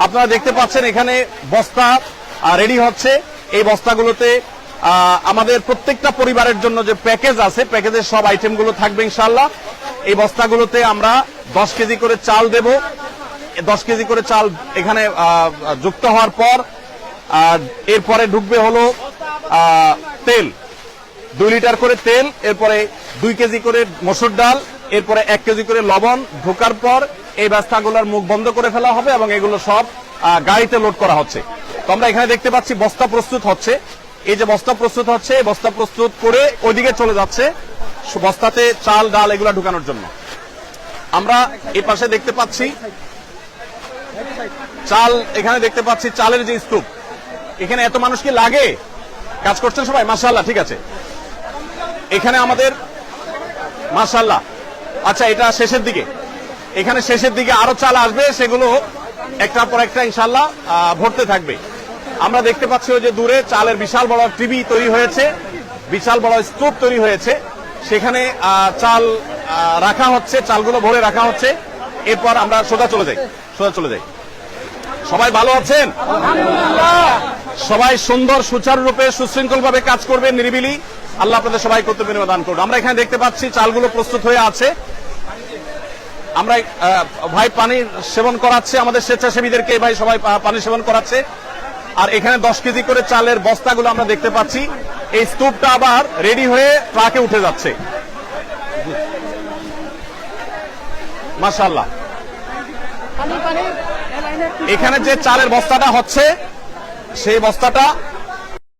আপনারা দেখতে পাচ্ছেন এখানে বস্তা রেডি হচ্ছে। এই বস্তাগুলোতে আমাদের প্রত্যেকটা পরিবারের জন্য যে প্যাকেজ আছে, প্যাকেজের সব আইটেমগুলো থাকবে ইনশাআল্লাহ। এই বস্তাগুলোতে আমরা 10 কেজি করে চাল দেব। 10 কেজি করে চাল এখানে যুক্ত হওয়ার পর এরপরে ঢুকবে হলো তেল, 2 লিটার করে তেল, এরপরে 2 কেজি করে মসুর ডাল, এরপরে 1 কেজি করে লবণ ঢোকার পর এই বস্তাগুলোর মুখ বন্ধ করে ফেলা হবে এবং এগুলো সব গাড়িতে লোড করা হচ্ছে। তো আমরা এখানে দেখতে পাচ্ছি বস্তা প্রস্তুত হচ্ছে। এই যে বস্তা প্রস্তুত হচ্ছে, বস্তা প্রস্তুত করে ওইদিকে চলে যাচ্ছে বস্তাতে চাল ডাল এগুলো ঢুকানোর জন্য। আমরা এই পাশে দেখতে পাচ্ছি চাল, এখানে দেখতে পাচ্ছি চালের যে স্তূপ। এখানে এত মানুষ কি লাগে? কাজ করছেন সবাই? মাশাআল্লাহ, ঠিক আছে। এখানে আমাদের মাশাআল্লাহ, আচ্ছা এটা শেষের দিকে, এখানে শেষের দিকে আরো চাল আসবে, সেগুলো একটার পর একটা ইনশাআল্লাহ ভরতে থাকবে। আমরা দেখতে পাচ্ছি ওই যে দূরে চালের বিশাল বড় টিভি তৈরি হয়েছে, বিশাল বড় স্তূপ তৈরি হয়েছে, সেখানে চাল রাখা হচ্ছে, চালগুলো ভরে রাখা হচ্ছে। এরপর আমরা সোজা চলে যাই। সবাই ভালো আছেন? সবাই সুন্দর সুচারুরূপে সুশৃঙ্খল ভাবে কাজ করবেন, নিরিবিলি। আল্লাহ আপনাদের সবাই করতে বিনিময় দান করুন। আমরা এখানে দেখতে পাচ্ছি চালগুলো প্রস্তুত হয়ে আছে। আমরা ভাই পানি সেবন করাচ্ছে আমাদের স্বেচ্ছাসেবীদেরকে, ভাই সবাই পানি সেবন করাচ্ছে। আর এখানে 10 কেজি করে চালের বস্তাগুলো আমরা দেখতে পাচ্ছি। এই স্তূপটা আবার রেডি হয়ে ট্রাকে উঠে যাচ্ছে। মাশাআল্লাহ, এখানে যে চালের বস্তাটা হচ্ছে সেই বস্তাটা